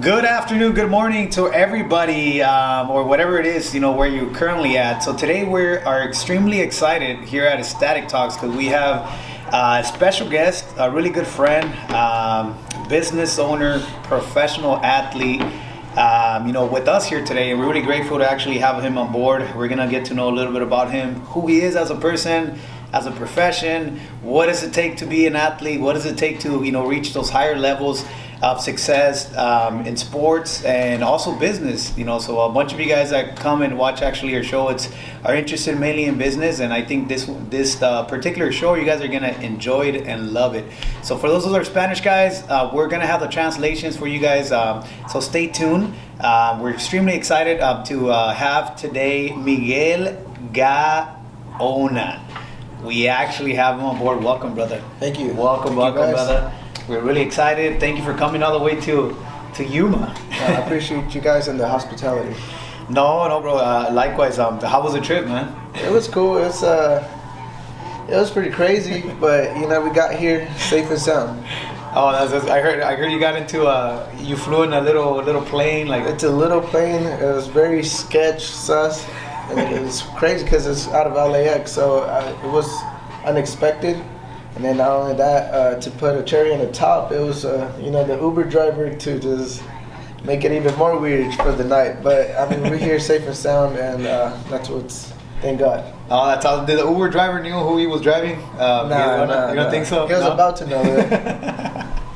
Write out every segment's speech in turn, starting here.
Good afternoon, good morning to everybody, or whatever it is, where you're currently at. So today we are extremely excited here at Ecstatic Talks because we have a special guest, a really good friend, business owner, professional athlete, with us here today. And we're really grateful to actually have him on board. We're going to get to know a little bit about him, who he is as a person, as a profession. What does it take to be an athlete? What does it take to, reach those higher levels of success in sports and also business? So a bunch of you guys that come and watch actually our show are interested mainly in business, and I think this particular show you guys are gonna enjoy it and love it. So for those of our Spanish guys, we're gonna have the translations for you guys, so stay tuned. We're extremely excited to have today Miguel Gaona. We actually have him on board. Welcome, brother. Thank you. Welcome, brother. We're really excited. Thank you for coming all the way to Yuma. I appreciate you guys and the hospitality. No, bro. Likewise. How was the trip, man? It was cool. It was pretty crazy, but we got here safe and sound. Oh, I heard you got into you flew in a little plane, like. It's a little plane. It was very sus, and it was crazy because it's out of LAX, so it was unexpected. And then not only that, to put a cherry on the top, it was, the Uber driver to just make it even more weird for the night. But, we're here safe and sound, and thank God. Oh, that's awesome. Did the Uber driver knew who he was driving? No. You don't think so? He was about to know it.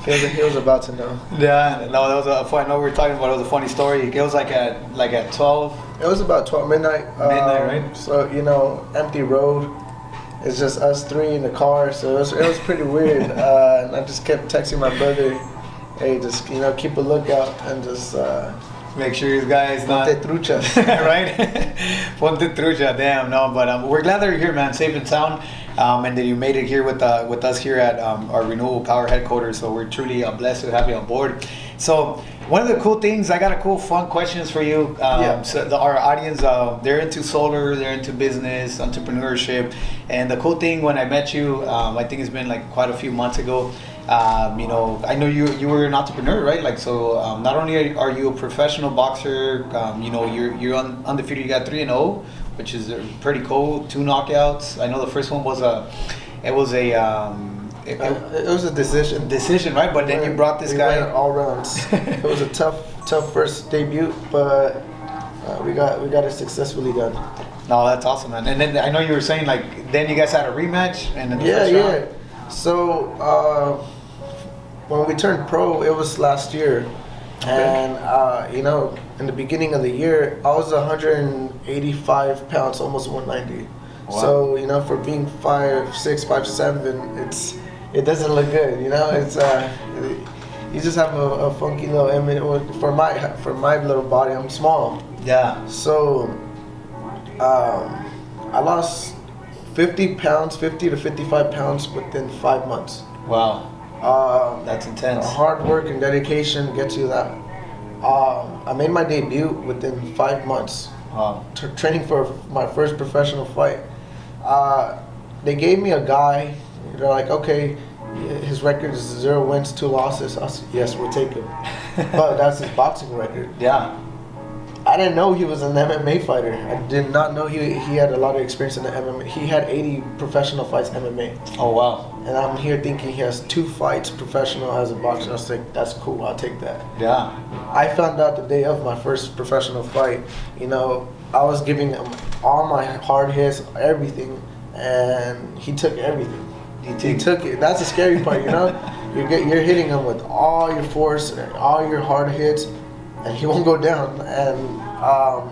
He was about to know. Yeah, no, that was a funny. I know we were talking about it. It was a funny story. It was like at 12. It was about 12 midnight. Right? So, empty road. It's just us three in the car, so it was pretty weird. And I just kept texting my brother, hey, just keep a lookout and just make sure you guys not Ponte trucha. Right? Ponte trucha, damn, no, but we're glad that you're here, man, safe and sound, and that you made it here with us here at our Renewable Power headquarters. So we're truly blessed to have you on board. So one of the cool things, I got a cool, fun questions for you. So our audience, they're into solar, they're into business, entrepreneurship, and the cool thing when I met you, I think it's been like quite a few months ago. I know you were an entrepreneur, right? Like, so not only are you a professional boxer, you're undefeated. You got 3-0, which is pretty cool. 2 knockouts. I know the first one was a decision. Decision, right? But then you brought this guy went all rounds. It was a tough first debut, but we got it successfully done. No, that's awesome, man. And then I know you were saying like then you guys had a rematch and then the first round. So when we turned pro, it was last year, and in the beginning of the year, I was 185 pounds, almost 190. Wow. So for being 5'6", 5'7", it doesn't look good. It's you just have a funky little image. For my little body, I'm small. Yeah. So I lost 50 to 55 pounds within 5 months. Wow. That's intense. Hard work and dedication gets you that. I made my debut within 5 months. Wow. Training for my first professional fight. They gave me a guy. They're like, okay, his record is 0 wins, 2 losses. I said, yes, we'll take him. But that's his boxing record. Yeah. I didn't know he was an MMA fighter. I did not know he had a lot of experience in the MMA. He had 80 professional fights MMA. Oh, wow. And I'm here thinking he has 2 fights professional as a boxer. I was like, that's cool, I'll take that. Yeah. I found out the day of my first professional fight, I was giving him all my hard hits, everything, and he took everything. He took it. That's the scary part, You're hitting him with all your force and all your hard hits, and he won't go down, and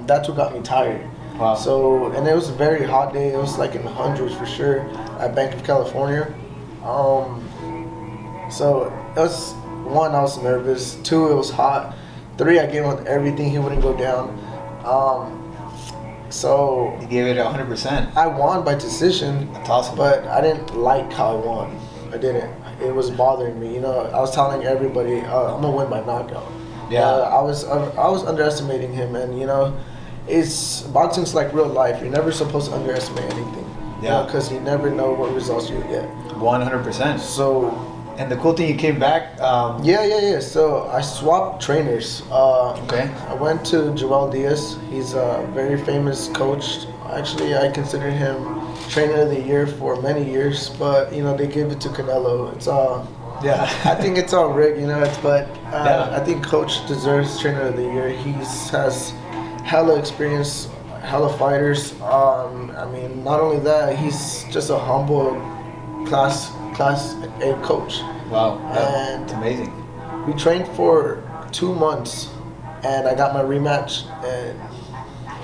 that's what got me tired. Wow. So, and it was a very hot day. It was like in the hundreds for sure at Bank of California. So it was 1, I was nervous. 2, it was hot. 3, I gave him everything. He wouldn't go down. So you gave it 100%. I won by decision. That's awesome. But I didn't like how I won. I didn't. It was bothering me. I was telling everybody, I'm gonna win by knockout. Yeah. I was underestimating him, and it's boxing's like real life. You're never supposed to underestimate anything. Yeah. Because you never know what results you get. 100%. So And the cool thing, you came back. Yeah. So I swapped trainers. Okay. I went to Joel Diaz. He's a very famous coach. Actually, I consider him trainer of the year for many years, but you know they gave it to Canelo. It's all. Yeah. I think it's all rigged, you know. But Yeah. I think Coach deserves trainer of the year. He has hella experience, hella fighters. I mean, not only that, he's just a humble class A coach. Wow. And it's amazing. we trained for 2 months, and I got my rematch. And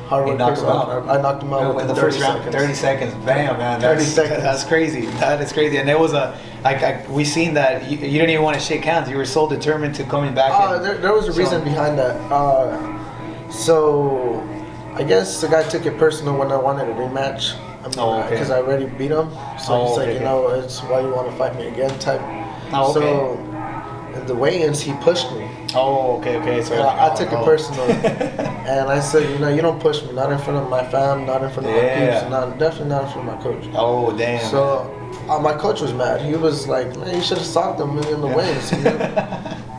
hard He work knocked pays him off. out. I knocked him out In within the 30 first round, seconds. 30 seconds. Bam, man. 30 seconds. That's crazy. That is crazy. And there was we seen that you didn't even want to shake hands. You were so determined to coming back. There was a reason behind that. So I guess the guy took it personal when I wanted a rematch. Because I already beat him. So he's like, you know, it's why you want to fight me again type. Oh, okay. So at the weigh-ins, he pushed me. Oh, okay. So I took it personal, and I said, you know, you don't push me, not in front of my fam, not in front of my peeps, definitely not in front of my coach. Oh, damn. So my coach was mad. He was like, man, you should have socked him in the weigh-ins. You know?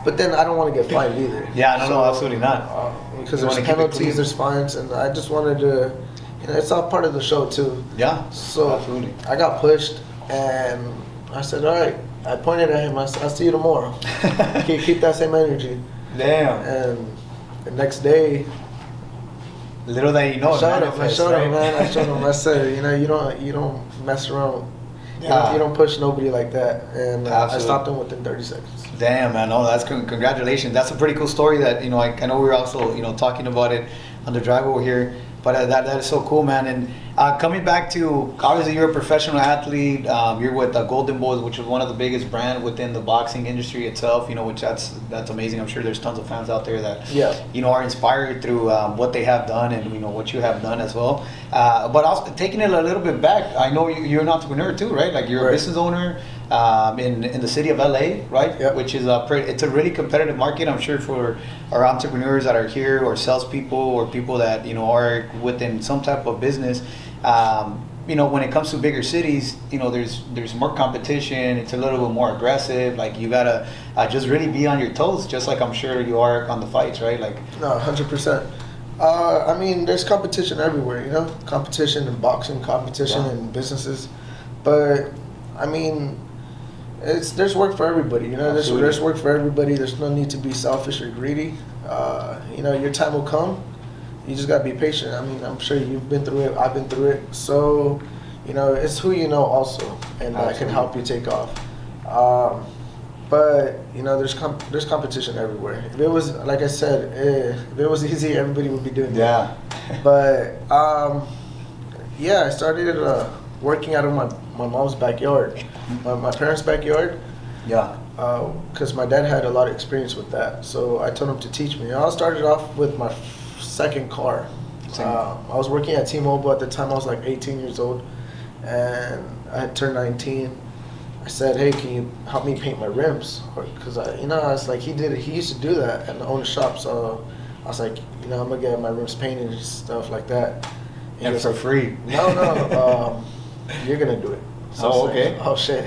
But then I don't want to get fined either. Yeah, no, absolutely not. Because there's penalties, there's fines, and I just wanted to, you know, it's all part of the show too. Yeah. So absolutely. I got pushed, and I said, all right. I pointed at him. I said, I'll see you tomorrow. Keep that same energy. Damn. And the next day, little that you know, I showed him, man. I showed him. I said, you know, you don't mess around. You don't push nobody like that. And I stopped him within 30 seconds. Damn, man. Oh, that's congratulations. That's a pretty cool story. That you know, I know we were also talking about it on the drive over here. But that is so cool, man. And coming back to, obviously you're a professional athlete. You're with Golden Boys, which is one of the biggest brands within the boxing industry itself. You know, which that's amazing. I'm sure there's tons of fans out there that are inspired through what they have done and what you have done as well. But also taking it a little bit back, I know you're an entrepreneur too, right? Like you're a business owner in the city of LA, right? Yep. Which is it's a really competitive market. I'm sure for our entrepreneurs that are here, or salespeople, or people that are within some type of business. When it comes to bigger cities, there's more competition. It's a little bit more aggressive. Like you gotta just really be on your toes, just like I'm sure you are on the fights, right? Like no, 100%. I mean, there's competition everywhere. Competition in boxing, competition in businesses, but I mean, there's work for everybody. There's work for everybody. There's no need to be selfish or greedy. Your time will come. You just gotta be patient. I mean, I'm sure you've been through it. I've been through it. So, it's who you know also, and that can help you take off. But there's competition everywhere. If it was, like I said, if it was easy, everybody would be doing it. Yeah. But I started working out of my mom's backyard, my parents' backyard. Yeah. Because my dad had a lot of experience with that, so I told him to teach me. I started off with my second car. I was working at T-Mobile at the time. I was like 18 years old, and I had turned 19. I said, "Hey, can you help me paint my rims?" Because I was like, he used to do that and own a shop. So I was like, I'm gonna get my rims painted and stuff like that. And for free? No, you're gonna do it. So okay. Oh shit.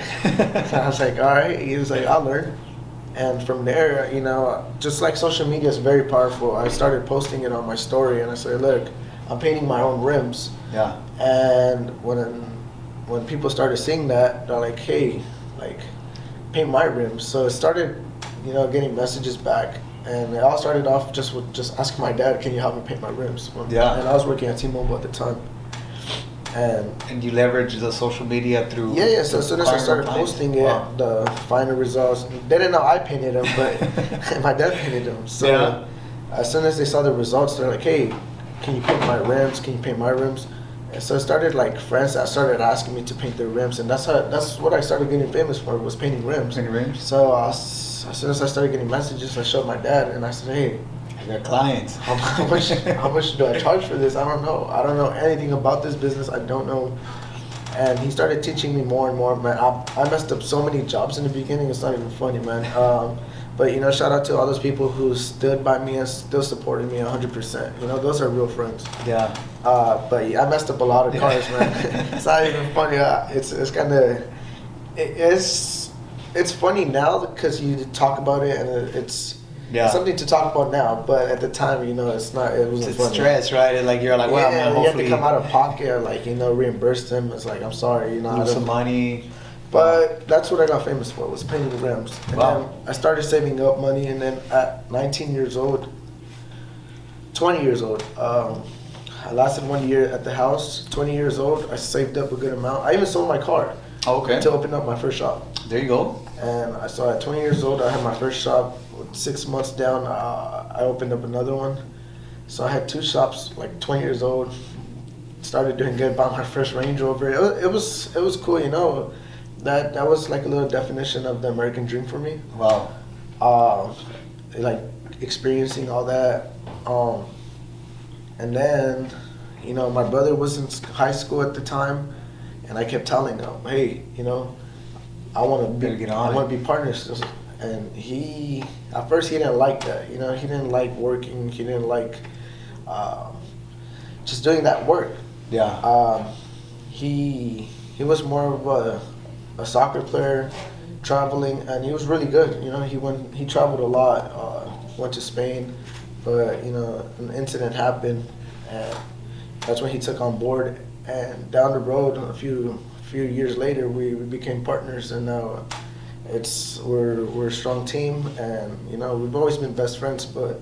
So I was like, all right. He was like, I'll learn. And from there, just like social media is very powerful, I started posting it on my story, and I said, look, I'm painting my own rims. Yeah. And when people started seeing that, they're like, hey, like, paint my rims. So it started, getting messages back. And it all started off just asking my dad, can you help me paint my rims? Yeah. And I was working at T-Mobile at the time. And you leverage the social media through. Yeah. So as soon as I started posting it, the final results. They didn't know I painted them, but my dad painted them. So as soon as they saw the results, they're like, "Hey, can you paint my rims? Can you paint my rims?" And so it started like friends that started asking me to paint their rims, and that's what I started getting famous for, was painting rims. Painting rims. So as soon as I started getting messages, I showed my dad, and I said, "Hey, I got clients. How much do I charge for this? I don't know. I don't know anything about this business. I don't know." And he started teaching me more and more. Man, I messed up so many jobs in the beginning. It's not even funny, man. But shout out to all those people who stood by me and still supported me 100%. Those are real friends. Yeah. But I messed up a lot of cars, man. It's not even funny. It's kind of, it's it's funny now because you talk about it and it's something to talk about now. But at the time, you know, it's not. It wasn't funny. Stress, right? And like you're like, well, man, you have to come out of pocket, or like, you know, reimburse them. It's like, I'm sorry, you know, lose some money. But that's what I got famous for, was painting the rims. And then I started saving up money, and then at 20 years old, I lasted 1 year at the house. 20 years old, I saved up a good amount. I even sold my car to open up my first shop. There you go. And I saw at 20 years old, I had my first shop. 6 months down, I opened up another one. So I had 2 shops, like 20 years old. Started doing good, bought my first Range Rover. It was cool, you know. That was like a little definition of the American dream for me. Wow. Like experiencing all that. And then, you know, my brother was in high school at the time, and I kept telling him, hey, you know, I want to be partners. And at first he didn't like that. You know, he didn't like working. He didn't like just doing that work. Yeah. He was more of a soccer player, traveling, and he was really good. You know, he traveled a lot, went to Spain, but, you know, an incident happened, and that's when he took on board. And down the road, a few years later, we became partners, and now we're a strong team, and, you know, we've always been best friends, but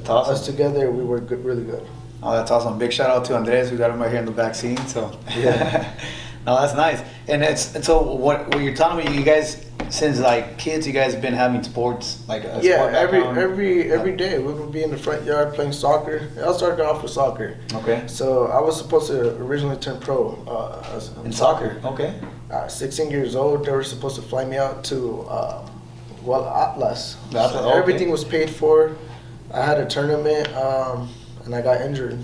awesome. Us together, we were good, really good. Oh, that's awesome. Big shout out to Andres. We got him right here in the back scene. So yeah. No, that's nice. And so what you're telling me, you guys, since like kids, you guys have been having sports, like a sport every day we would be in the front yard playing soccer. I started off with soccer. Okay. So I was supposed to originally turn pro in soccer. Okay. 16 years old, they were supposed to fly me out to Atlas. So everything was paid for. I had a tournament, and I got injured,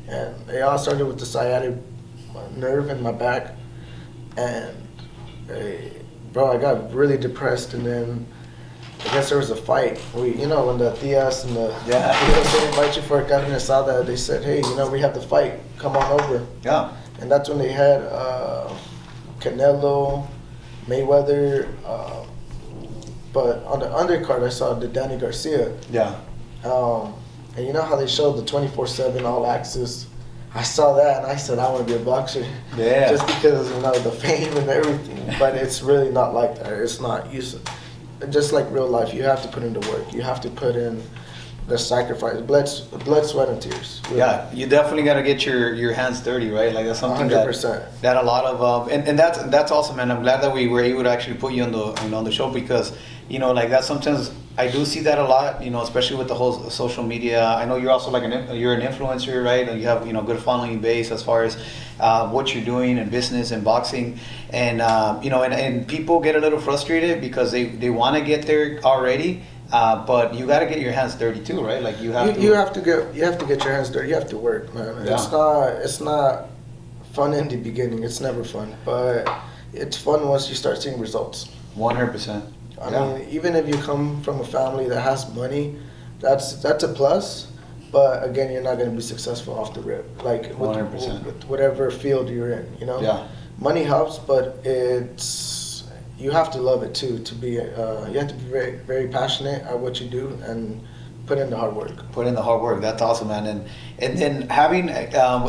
and it all started with the sciatic nerve in my back. And bro, I got really depressed, and then I guess there was a fight. You know, when the Tias and the Tias they invite you for a carne asada, they said, hey, you know, we have the fight, come on over. Yeah. And that's when they had Canelo, Mayweather, but on the undercard I saw the Danny Garcia. Yeah. And you know how they showed the 24/7 All Access? I saw that and I said, I want to be a boxer. Yeah. Just because, you know, the fame and everything. But it's really not like that. It's not. Just like real life, you have to put in the work. You have to put in the sacrifice, blood, sweat, and tears. Really. Yeah, you definitely got to get your hands dirty, right? Like that's something 100%. that a lot of and that's awesome, man. I'm glad that we were able to actually put you on the show, because, you know, like that sometimes I do see that a lot, you know, especially with the whole social media. I know you're also like you're an influencer, right? And you have, you know, good following base as far as what you're doing in business and boxing, and you know, and people get a little frustrated because they want to get there already. But you got to get your hands dirty too, right? Like you have to get your hands dirty. You have to work, man. Yeah. It's not fun in the beginning. It's never fun, but it's fun once you start seeing results. 100%. I mean, even if you come from a family that has money, that's a plus. But again, you're not going to be successful off the rip. Like with whatever field you're in, you know. Yeah. Money helps, but you have to love it too. You have to be very, very passionate at what you do and put in the hard work. That's awesome, man. And then having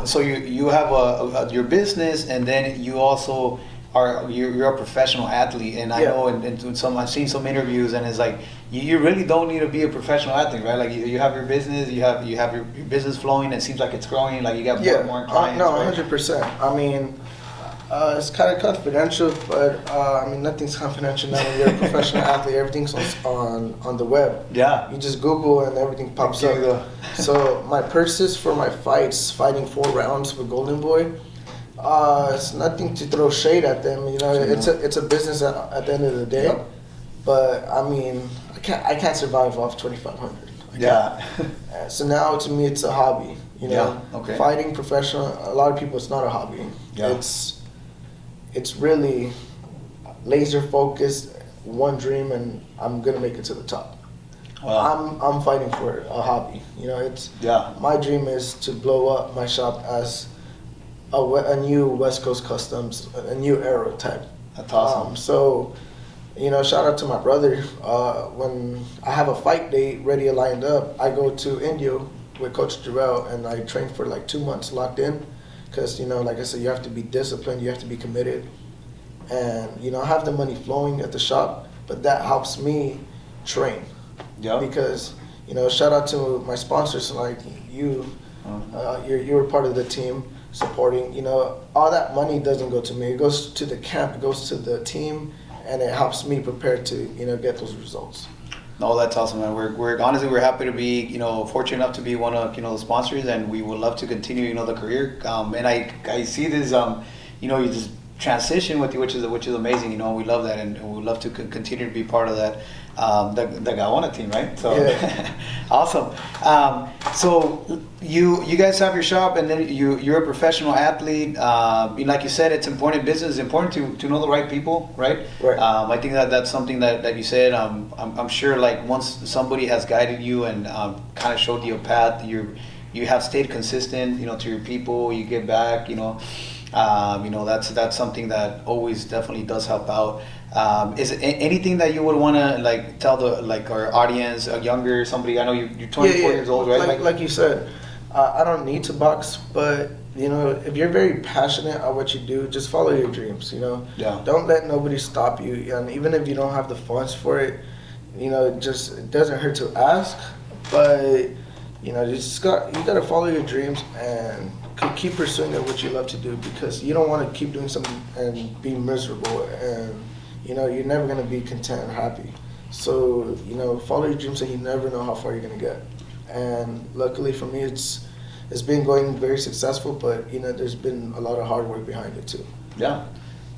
so you have your business, and then you also you're a professional athlete. And I know I've seen some interviews, and it's like you really don't need to be a professional athlete, right? Like you have your business, you have your business flowing. It seems like it's growing. Like you got more clients. No, 100%. I mean. It's kind of confidential, but I mean, nothing's confidential now when you're a professional athlete. Everything's on the web. Yeah. You just Google and everything pops up. So my purses for my fights, fighting 4 rounds with Golden Boy, it's nothing to throw shade at them. You know, it's a business at the end of the day. Yep. But I mean, I can't survive off 2,500. Yeah. So now to me, it's a hobby. You know, fighting professional. A lot of people, it's not a hobby. Yeah. It's really laser focused, one dream, and I'm gonna make it to the top. Wow. I'm fighting for a hobby. You know, my dream is to blow up my shop as a new West Coast Customs, a new era type. That's awesome. So Shout out to my brother. When I have a fight date ready lined up, I go to India with Coach Jarrell, and I train for like 2 months locked in. Because, like I said, you have to be disciplined, you have to be committed. And, I have the money flowing at the shop, but that helps me train. Yeah. Because, shout out to my sponsors like you. You're part of the team supporting. All that money doesn't go to me. It goes to the camp, it goes to the team, and it helps me prepare to, get those results. No, that's awesome, man. We're honestly we're happy to be fortunate enough to be one of the sponsors, and we would love to continue the career. And I see this you just transition with you, which is amazing. We love that, and we would love to continue to be part of that. The Gaona team, right? So yeah. Awesome. So you guys have your shop, and then you're a professional athlete. Like you said, it's important in business. It's important to know the right people, right? Right. I think that's something that you said. I'm sure like once somebody has guided you and kind of showed you a path, you have stayed consistent, to your people. You give back, that's something that always definitely does help out. Is it anything that you would want to tell our audience, younger somebody? I know you're 24 years old, right? Like you said, I don't need to box, but if you're very passionate at what you do, just follow your dreams. Yeah. Don't let nobody stop you, and even if you don't have the funds for it, it doesn't hurt to ask. But you gotta follow your dreams and keep pursuing at what you love to do, because you don't want to keep doing something and be miserable, and you're never going to be content and happy. So follow your dreams, and you never know how far you're going to get. And luckily for me, it's been going very successful, but there's been a lot of hard work behind it too. Yeah,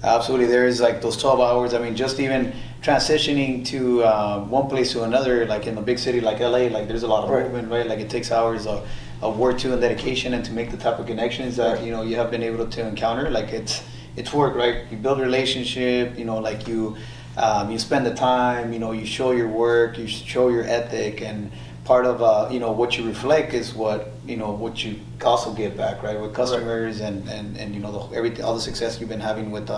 absolutely. There is those 12 hours. I mean, just even transitioning to one place to another, like in a big city like LA, there's a lot of movement, right? It takes hours of work too, and dedication, and to make the type of connections that you have been able to encounter. It's work, right? You build a relationship, you spend the time, you show your work, you show your ethic, and part of what you reflect is what what you also get back, right, with customers, and everything, all the success you've been having with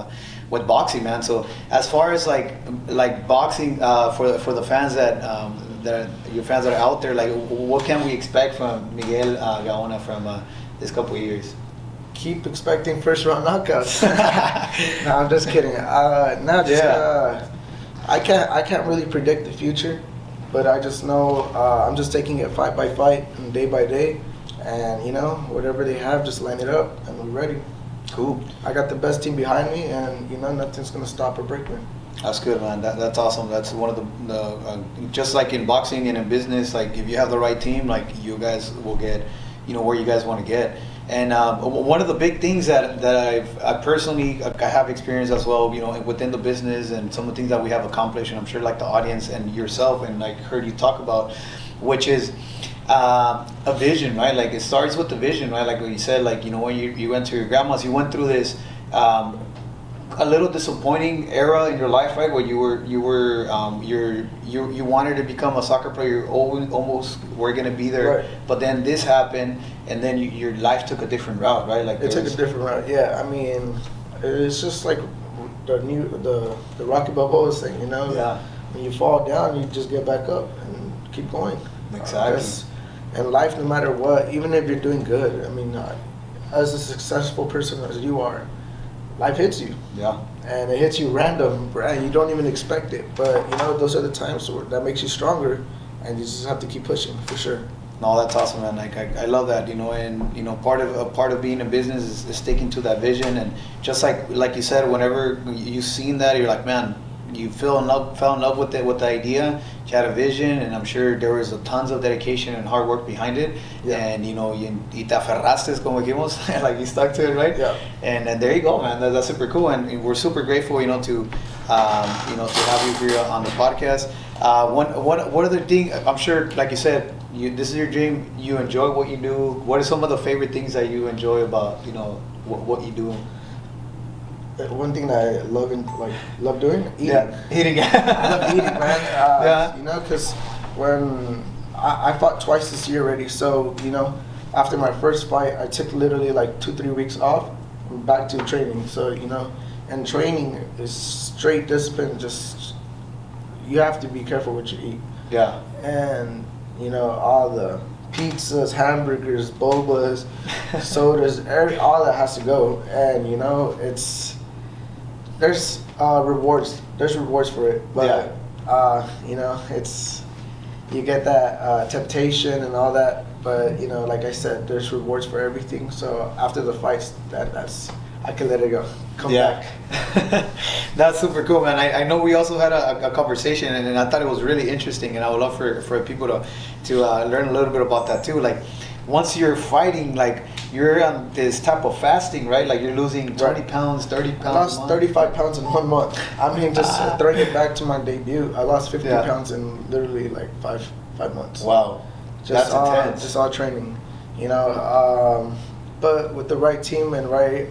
boxing, man. So as far as like boxing, for the fans that your fans that are out there, what can we expect from Miguel Gaona from this couple of years? Keep expecting first round knockouts. No, I'm just kidding. I can't really predict the future, but I just know I'm just taking it fight by fight and day by day, and whatever they have, just line it up, and we're ready. Cool. I got the best team behind me, and nothing's gonna stop or break me. That's good, man. That's awesome. That's one of the just like in boxing and in business, if you have the right team, you guys will get where you guys want to get. And one of the big things that I personally have experienced as well, within the business, and some of the things that we have accomplished, and I'm sure the audience and yourself, and heard you talk about, which is a vision, right? It starts with the vision, right? Like what you said, when you went to your grandma's, you went through this a little disappointing era in your life, right? Where you wanted to become a soccer player, you almost were gonna be there, right. But then this happened, and then your life took a different route, right? It took a different route. Yeah, I mean, it's just like the Rocky Balboa thing, Yeah. When you fall down, you just get back up and keep going. Exactly. And life, no matter what, even if you're doing good, I mean, as a successful person as you are, life hits you. Yeah. And it hits you random, and you don't even expect it. But those are the times that makes you stronger, and you just have to keep pushing, for sure. No, that's awesome, man. I love that, and part of being in business is sticking to that vision, and just like you said, whenever you've seen that, you're like, man, you fell in love with the idea. You had a vision, and I'm sure there was tons of dedication and hard work behind it. Yeah. And y te aferraste, como dijimos, you stuck to it, right? Yeah. And there you go, man. That's super cool, and we're super grateful, to have you here on the podcast. What other thing? I'm sure, like you said, this is your dream. You enjoy what you do. What are some of the favorite things that you enjoy about what you do? One thing that I love doing, eating. Yeah, eating. I love eating, man. Yeah. Because when I fought twice this year already, so after my first fight, I took literally 2-3 weeks off, back to training. So and training is straight discipline, just you have to be careful what you eat. Yeah. And you know, all the pizzas, hamburgers, bobas, sodas, all that has to go. And you know, there's rewards. There's rewards for it, but you know, you get that temptation and all that. But you know, like I said, there's rewards for everything. So after the fights, that's I can let it go. Come back. That's super cool, man. I know we also had a conversation, and I thought it was really interesting, and I would love for people to learn a little bit about that too. Like, once you're fighting, like, you're on this type of fasting, right? Like, you're losing 20 pounds, 30 pounds. I lost 35 pounds in 1 month. I mean, just throwing it back to my debut, I lost 50 pounds in literally like five months. Wow. That's intense. Just all training, you know. But with the right team and right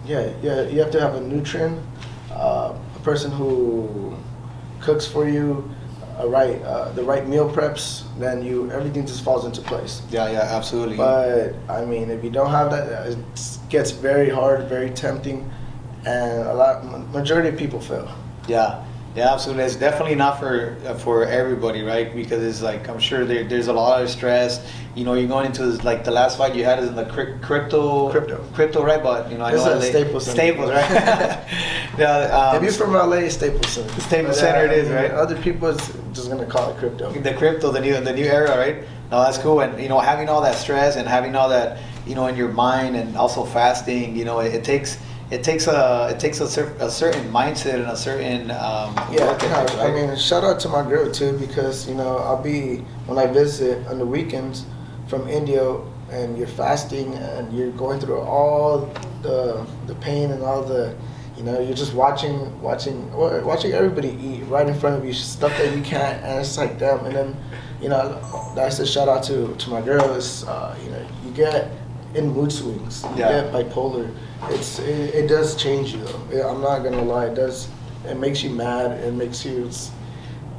you have to have a nutrient, a person who cooks for you, the right meal preps, then everything just falls into place. Yeah, absolutely. But I mean, if you don't have that, it gets very hard, very tempting, and majority of people fail. Yeah, absolutely. It's definitely not for everybody, right? Because it's like, I'm sure there's a lot of stress. You know, you're going into like the last fight you had is in the crypto, right? But you know, I know Staples, right? Yeah. If you're from LA, Staples Center. Staples Center it is, right? Other people is just gonna call it crypto. The crypto, the new era, right? No, that's cool. And you know, having all that stress and having all that, you know, in your mind, and also fasting, you know, it takes a certain mindset and a certain work ethic, right? I mean, shout out to my girl too, because you know, when I visit on the weekends from India, and you're fasting and you're going through all the pain and all the, you know, you're just watching everybody eat right in front of you, stuff that you can't, and it's like damn. And then, you know, that's a shout out to my girl. Is you know, you get in mood swings, you get bipolar. It does change you though. I'm not gonna lie, it does. It makes you mad. It makes you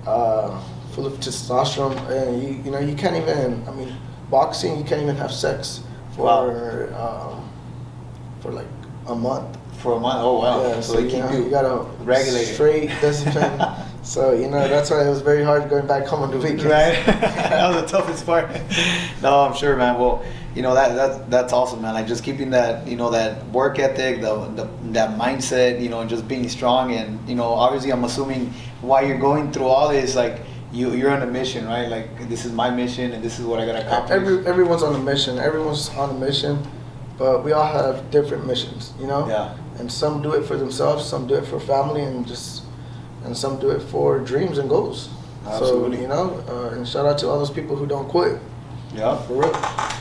full of testosterone, and you know, you can't even. I mean, boxing, you can't even have sex for like a month. For a month? Oh wow! Yeah, so they keep you gotta regulate, straight discipline. So you know, that's why it was very hard going back home on the weekends. Right, that was the toughest part. No, I'm sure, man. Well, you know, that's awesome, man. Like, just keeping that, you know, that work ethic, that mindset, you know, and just being strong. And you know, obviously, I'm assuming while you're going through all this, like, you're on a mission, right? Like, this is my mission, and this is what I gotta accomplish. Everyone's on a mission. Everyone's on a mission, but we all have different missions, you know. Yeah. And some do it for themselves, some do it for family, and some do it for dreams and goals. Absolutely. So you know, and shout out to all those people who don't quit. Yeah, for real.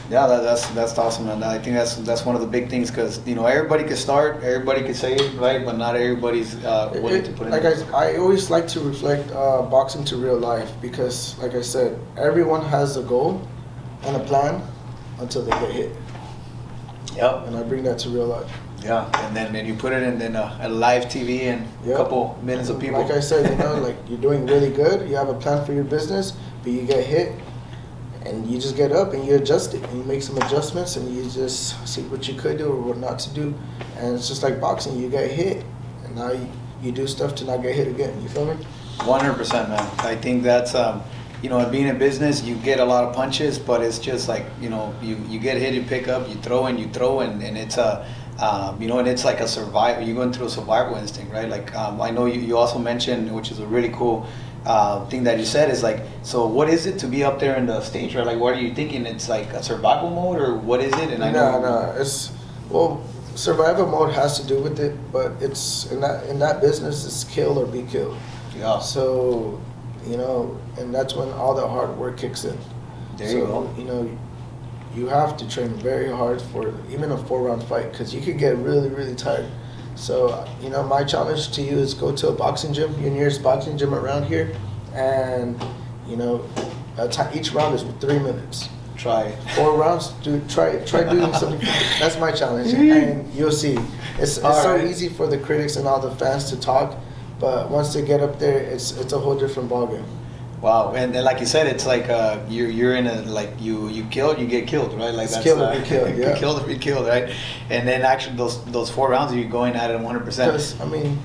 Yeah, that's awesome, and I think that's one of the big things, because you know, everybody can start, everybody can say it, right, but not everybody's willing to put in. Like I always like to reflect boxing to real life, because, like I said, everyone has a goal and a plan until they get hit. Yep. And I bring that to real life. Yeah, and then you put it in a live TV and a couple millions of people. Like I said, you know, like, you're doing really good, you have a plan for your business, but you get hit, and you just get up and you adjust it, and you make some adjustments, and you just see what you could do or what not to do. And it's just like boxing, you get hit, and now you do stuff to not get hit again. You feel me? 100%, man. I think that's you know, being in business, you get a lot of punches, but it's just like, you know, you get hit, you pick up, you throw, and it's you know, and it's like a survival. You're going through a survival instinct, right? Like, I know you also mentioned, which is a really cool thing that you said, is like, so what is it to be up there in the stage, right? Like, what are you thinking? It's like a survival mode, or what is it? And I know. No, it's, well, survival mode has to do with it, but it's in that business, it's kill or be killed. Yeah. So, you know, and that's when all the hard work kicks in. There you go. You know, you have to train very hard for even a 4-round fight, because you could get really, really tired. So, you know, my challenge to you is go to a boxing gym, your nearest boxing gym around here, and, you know, each round is 3 minutes. Try 4 rounds. Try doing something. That's my challenge, and you'll see. It's so easy for the critics and all the fans to talk, but once they get up there, it's a whole different ballgame. Wow, and then, like you said, it's like you're in a, like, you killed, you get killed, right? Like, that's kill or be killed, yeah. Kill or be killed, right? And then actually those 4 rounds, you're going at it 100%. Because I mean,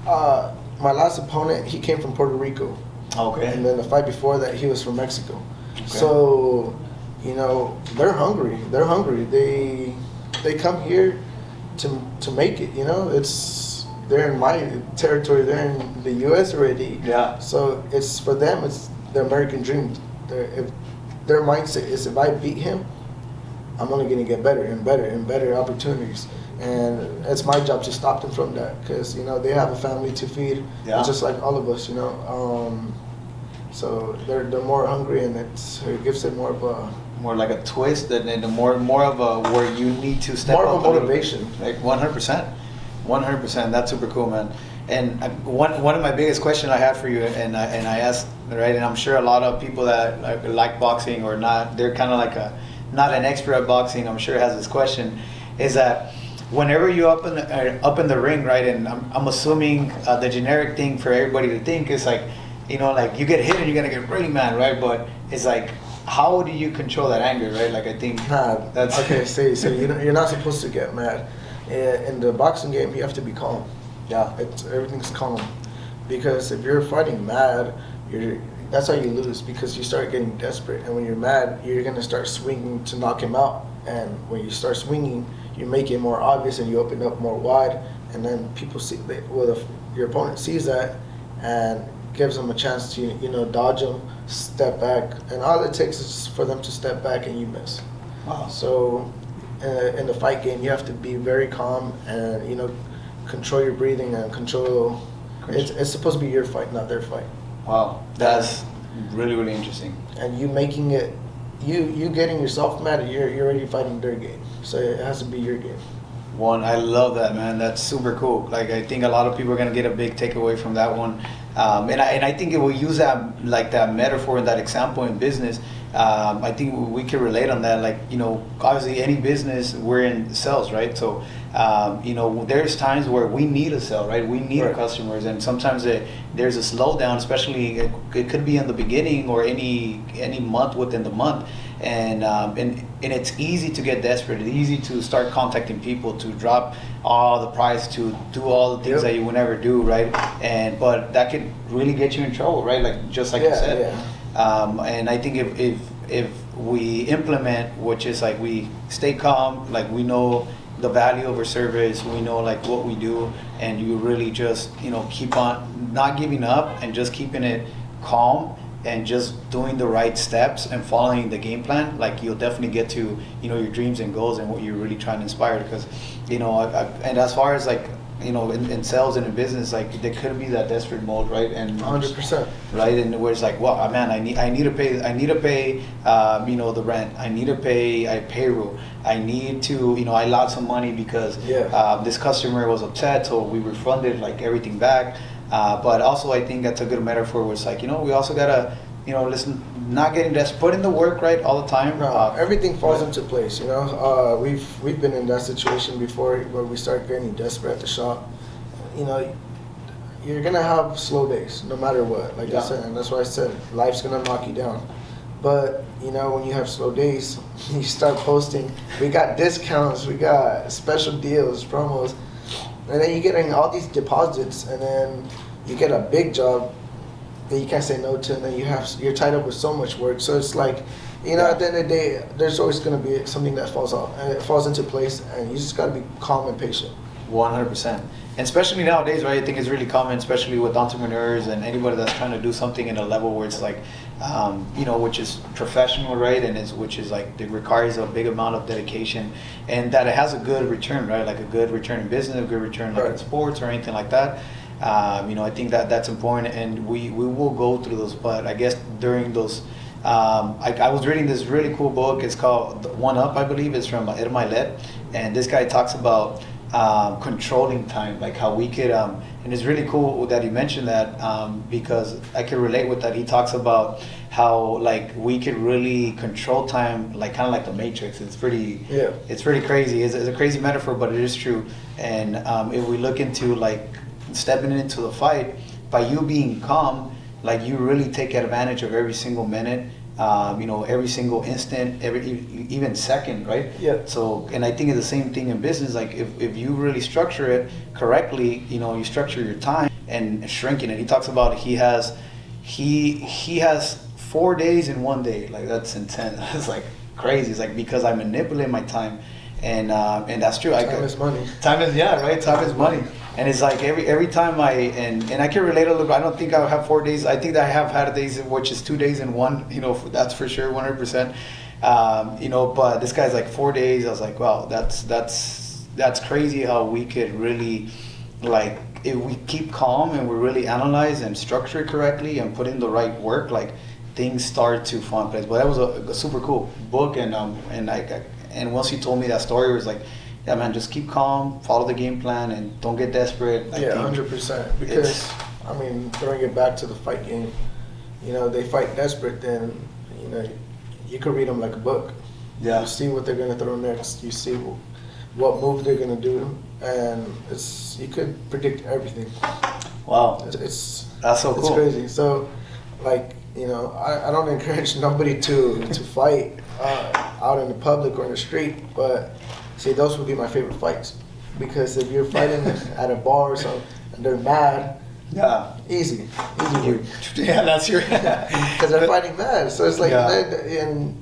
My last opponent, he came from Puerto Rico. Okay. And then the fight before that, he was from Mexico. Okay. So, they're hungry. They're hungry. They come here to make it. They're in my territory. They're in the U.S. already. Yeah. So it's for them. It's the American dream. If their mindset is, if I beat him, I'm only going to get better and better and better opportunities. And it's my job to stop them from that, because they have a family to feed, just like all of us. So they're more hungry, and it gives it more of a like a twist, and more of a where you need to step more up. More of a motivation. Like 100%. That's super cool, man. And one of my biggest questions I had for you, and I asked, right, and I'm sure a lot of people that like boxing or not, they're kind of like not an expert at boxing, I'm sure has this question, is that whenever you up in the ring, right, and I'm assuming the generic thing for everybody to think is like, like you get hit and you're gonna get really mad, right? But it's like, how do you control that anger, right? Like, I think that's okay. So you're not supposed to get mad. In the boxing game, you have to be calm. Yeah, everything's calm, because if you're fighting mad, that's how you lose, because you start getting desperate, and when you're mad, you're gonna start swinging to knock him out, and when you start swinging, you make it more obvious and you open up more wide, and then people see your opponent sees that and gives them a chance to dodge them, step back, and all it takes is for them to step back and you miss. Wow. So in the fight game, you have to be very calm and control your breathing and control. It's supposed to be your fight, not their fight. Wow, that's really, really interesting. And you making it, you getting yourself mad, you're already fighting their game. So it has to be your game. I love that, man. That's super cool. Like, I think a lot of people are gonna get a big takeaway from that one, and I think it will use that metaphor and that example in business. I think we can relate on that. Like, obviously any business, we're in sales, right? So, there's times where we need a sale, right? We need our customers, and sometimes there's a slowdown, especially it could be in the beginning or any month within the month. And it's easy to get desperate. It's easy to start contacting people, to drop all the price, to do all the things that you would never do, right? But that could really get you in trouble, right? Like, just like you said. Yeah. And I think if we implement, which is like we stay calm, like we know the value of our service, we know like what we do, and you really just keep on not giving up and just keeping it calm and just doing the right steps and following the game plan, like you'll definitely get to your dreams and goals and what you're really trying to inspire. Because and as far as like in sales and in business, like there could be that desperate mode, right? And 100%, right? And where it's like, well, man, I need to pay the rent, I need to pay payroll, I need to I lost some money because this customer was upset, so we refunded like everything back. But also, I think that's a good metaphor where it's like, we also gotta, listen, not getting desperate, put in the work, right, all the time. Everything falls into place, We've been in that situation before where we start getting desperate at the shop. You're gonna have slow days, no matter what, like I said, and that's why I said life's gonna knock you down. But when you have slow days, you start posting. We got discounts, we got special deals, promos. And then you're getting all these deposits, and then you get a big job that you can't say no to, and then you're tied up with so much work. So it's like, at the end of the day, there's always going to be something that falls off, and it falls into place, and you just got to be calm and patient. 100%. And especially nowadays, right? I think it's really common, especially with entrepreneurs and anybody that's trying to do something in a level where it's like, which is professional, right? And which is like, it requires a big amount of dedication, and that it has a good return, right? Like a good return in business, a good return like in sports or anything like that. I think that's important, and we will go through those. But I guess during those, I was reading this really cool book. It's called One Up, I believe. It's from Ed Milet, and this guy talks about controlling time, like how we could, and it's really cool that he mentioned that, because I can relate with that. He talks about how like we could really control time, like kind of like the Matrix. It's pretty crazy. It's a crazy metaphor, but it is true. And if we look into like stepping into the fight, by you being calm, like you really take advantage of every single minute, every single instant, even second, right? Yeah. So, and I think it's the same thing in business. Like if you really structure it correctly, you structure your time, and shrinking it. He talks about he has 4 days in one day. Like, that's intense. It's like crazy. It's like, because I manipulate my time, and that's true. Time is money. Time is, yeah, right. Time is money. And it's like every time and I can relate a little bit. I don't think I have 4 days. I think that I have had days which is 2 days in one. That's for sure, 100%. But this guy's like 4 days. I was like, wow, that's crazy how we could really, like, if we keep calm and we really analyze and structure it correctly and put in the right work, like, things start to fall in place. But that was a super cool book, and once you told me that story, it was like, yeah, man, just keep calm, follow the game plan, and don't get desperate. 100%. Because throwing it back to the fight game, they fight desperate, then you could read them like a book. Yeah. You see what they're gonna throw next. You see what move they're gonna do, and you could predict everything. Wow. That's so cool. It's crazy. So, like, I don't encourage nobody to fight out in the public or in the street, but see, those would be my favorite fights, because if you're fighting at a bar or something and they're mad, easy. Yeah, that's your. Because they're fighting mad, so it's like, and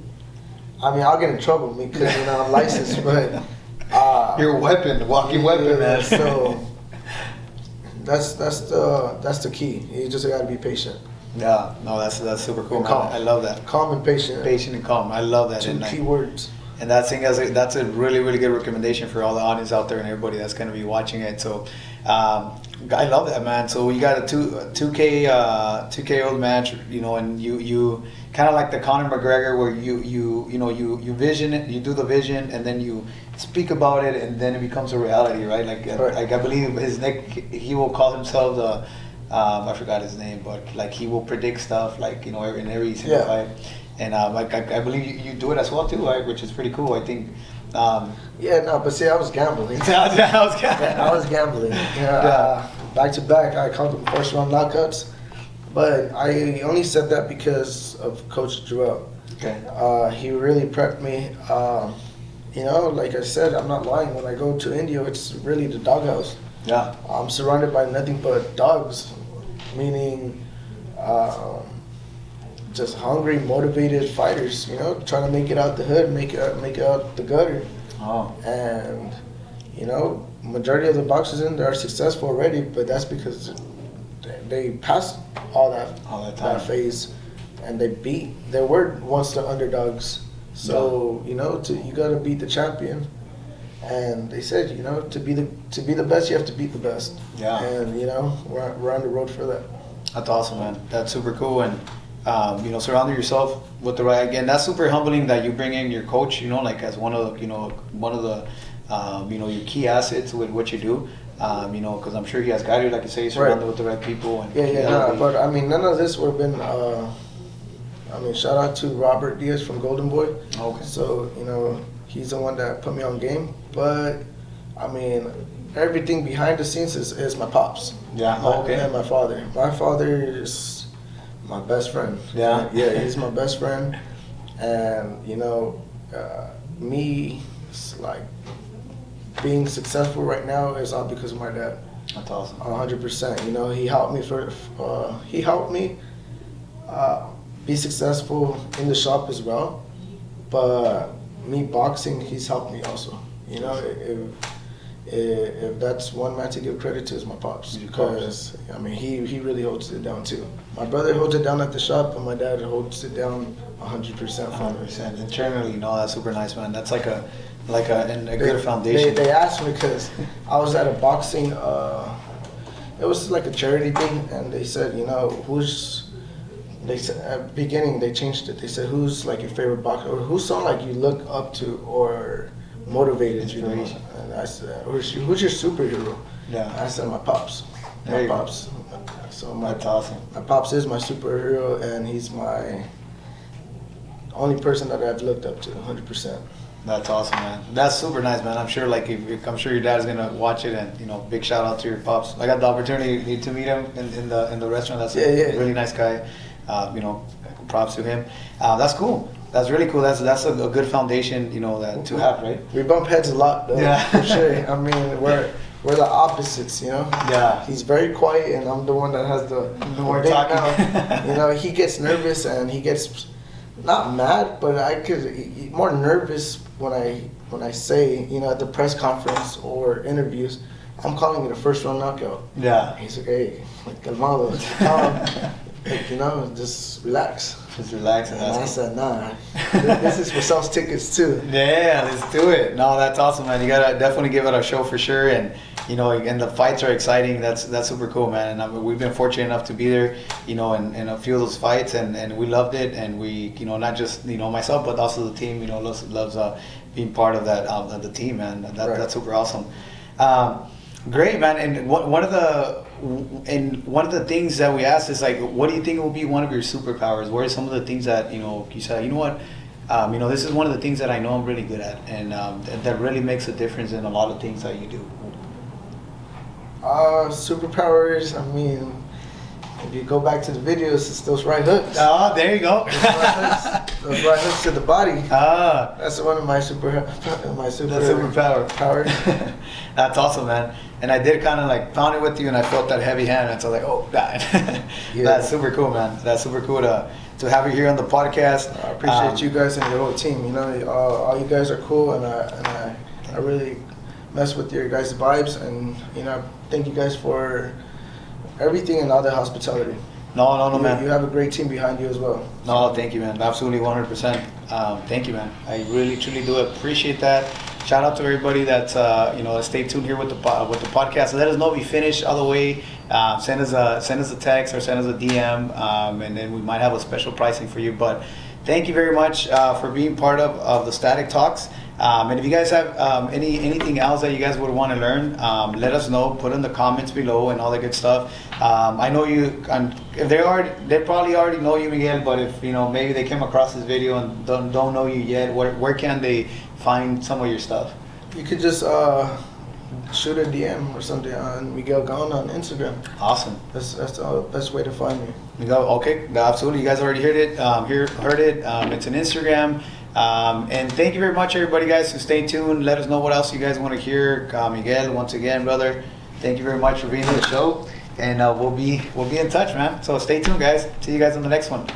I'll get in trouble because I'm licensed, but you're a weapon, walking weapon, man. So that's the key. You just got to be patient. Yeah, no, that's super cool, man. Calm. I love that. Calm and patient. Patient and calm. I love that. Two key words. And that's a really, really good recommendation for all the audience out there and everybody that's going to be watching it. So, I love that, man. So you got a 2K match, and you kind of like the Conor McGregor, where you vision it, you do the vision, and then you speak about it, and then it becomes a reality, right? Like I believe he will call himself the. I forgot his name, but like he will predict stuff, like in every single fight, and I believe you do it as well too, right? Which is pretty cool. I think. But see, I was gambling. I was gambling. Back to back, I called them first round knockouts, but I only said that because of Coach Joel. Okay. He really prepped me. Like I said, I'm not lying. When I go to India, it's really the doghouse. Yeah. I'm surrounded by nothing but dogs, meaning just hungry, motivated fighters, trying to make it out the hood, make it out the gutter. Oh. And, majority of the boxers in there are successful already, but that's because they passed all that phase, and they were once the underdogs. So, you got to beat the champion. And they said, to be the best, you have to beat the best. Yeah. And we're on the road for that. That's awesome, man. That's super cool. And surrounding yourself with the right. Again, that's super humbling that you bring in your coach. Like as one of the your key assets with what you do. Because I'm sure he has guided, like you say, surrounded with the right people. And but none of this would have been. Shout out to Robert Diaz from Golden Boy. Okay. So he's the one that put me on game. But everything behind the scenes is my pops. Yeah. And my father. My father is my best friend. Yeah. Yeah, he's my best friend. And me, like, being successful right now is all because of my dad. That's awesome. 100%. He helped me he helped me be successful in the shop as well. But me boxing, he's helped me also. If that's one man to give credit to, is my pops, because he really holds it down too. My brother holds it down at the shop, and my dad holds it down 100%. 100%. Internally, that's super nice, man. That's like a good foundation. They asked me because I was at a boxing. It was like a charity thing, and they said, They said at the beginning they changed it. They said, who's like your favorite boxer, or who's someone like you look up to or motivated you? And I said, who's your superhero? Yeah. I said my pops. My pops. So that's awesome. My pops is my superhero, and he's my only person that I've looked up to 100%. That's awesome, man. That's super nice, man. I'm sure, I'm sure your dad's gonna watch it, and big shout out to your pops. I got the opportunity to meet him in the restaurant. That's a really nice guy. Props to him. That's cool. That's really cool. That's a good foundation, to have, right? We bump heads a lot, though. Yeah. For sure. we're the opposites, you know. Yeah. He's very quiet, and I'm the one that has the more big talking. mouth. You know, he gets nervous and he gets not mad, but I could more nervous when I say, you know, at the press conference or interviews, I'm calling it a first round knockout. Yeah. He's like, hey, calmado, calm. Like, you know, just relax. Just relax. And I said, nah, this is what sells tickets too. Yeah, let's do it. No, that's awesome, man. You gotta definitely give it a show for sure, and you know, and the fights are exciting. That's super cool, man. And we've been fortunate enough to be there, you know, in a few of those fights, and we loved it. And we, you know, not just myself, but also the team, you know, loves being part of that of the team, man. That's super awesome. Great, man. And one of the things that we asked is like, what do you think will be one of your superpowers? What are some of the things that you say, you know what, this is one of the things that I know I'm really good at, and that really makes a difference in a lot of things that you do. Superpowers. I mean, if you go back to the videos, it's those right hooks. Oh, there you go. Those right hooks to the body. Ah, that's one of my superpower. That's awesome, man. And I did kind of like pound it with you, and I felt that heavy hand, and so I was like, oh God. Yeah. That's super cool, man. That's super cool to have you here on the podcast. I appreciate you guys and your whole team. You know, all you guys are cool, and I really mess with your guys' vibes, and you know, thank you guys for everything and all the hospitality. No, man. You have a great team behind you as well. No, thank you, man. Absolutely, 100%. Thank you, man. I really, truly do appreciate that. Shout out to everybody that's stay tuned here with the podcast. Let us know if you finish all the way. Send us a text or send us a DM, and then we might have a special pricing for you. But thank you very much for being part of the Static Talks. And if you guys have anything else that you guys would want to learn, let us know. Put in the comments below and all that good stuff. I know you. If they probably already know you, Miguel. But if maybe they came across this video and don't know you yet, where can they find some of your stuff? You could just shoot a DM or something on Miguel Gaona on Instagram. Awesome. That's the best way to find me. Miguel, okay, absolutely. You guys already heard it. It's an Instagram. And thank you very much, everybody, guys. So stay tuned. Let us know what else you guys want to hear. Miguel, once again, brother, thank you very much for being on the show. And we'll be in touch, man. So stay tuned, guys. See you guys on the next one.